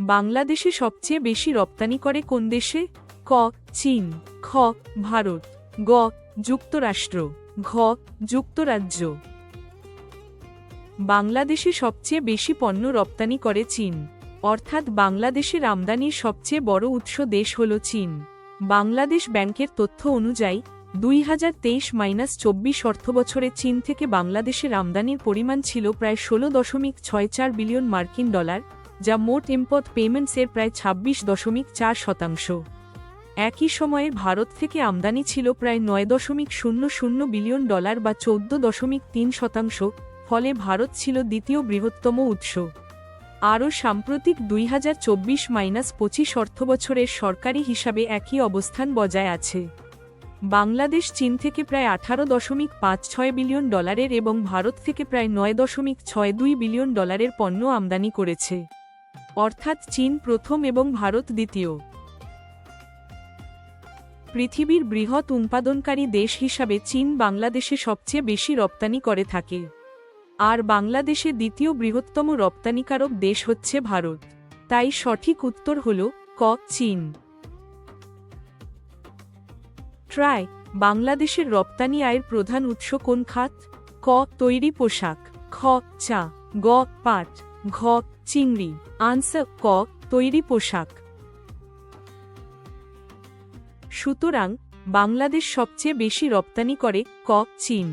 বাংলাদেশে সবচেয়ে বেশি রপ্তানি করে কোন দেশে? ক চীন, খ ভারত, গ যুক্তরাষ্ট্র, ঘ যুক্তরাজ্য। বাংলাদেশে সবচেয়ে বেশি পণ্য রপ্তানি করে চীন, অর্থাৎ বাংলাদেশের আমদানির সবচেয়ে বড় উৎস দেশ হল চীন। বাংলাদেশ ব্যাংকের তথ্য অনুযায়ী 2023-24 অর্থবছরে চীন থেকে বাংলাদেশের আমদানির পরিমাণ ছিল প্রায় 16.64 বিলিয়ন মার্কিন ডলার, যা মোট ইম্পোর্ট পেমেন্টসের প্রায় 26.4%। একই সময়ে ভারত থেকে আমদানি ছিল প্রায় 9.00 বিলিয়ন ডলার বা 14.3%, ফলে ভারত ছিল দ্বিতীয় বৃহত্তম উৎস। আরও সাম্প্রতিক 2024-25 অর্থবছরের সরকারি হিসাবে একই অবস্থান বজায় আছে। বাংলাদেশ চীন থেকে প্রায় 18.56 বিলিয়ন ডলারের এবং ভারত থেকে প্রায় 9.62 বিলিয়ন ডলারের পণ্য আমদানি করেছে, অর্থাৎ চীন প্রথম এবং ভারত দ্বিতীয়। পৃথিবীর বৃহৎ উৎপাদনকারী দেশ হিসাবে চীন বাংলাদেশে সবচেয়ে বেশি রপ্তানি করে থাকে, আর বাংলাদেশে দ্বিতীয় বৃহত্তম রপ্তানিকারক দেশ হচ্ছে ভারত। তাই সঠিক উত্তর হল ক চীন। ট্রাই বাংলাদেশের রপ্তানি আয়ের প্রধান উৎস কোন খাত? ক তৈরি পোশাক, খ চা, গ পাট, ঘ চিংড়ি। আনসার ক তৈরি পোশাক। সুতরাং বাংলাদেশ সবচেয়ে বেশি রপ্তানি করে ক চীন।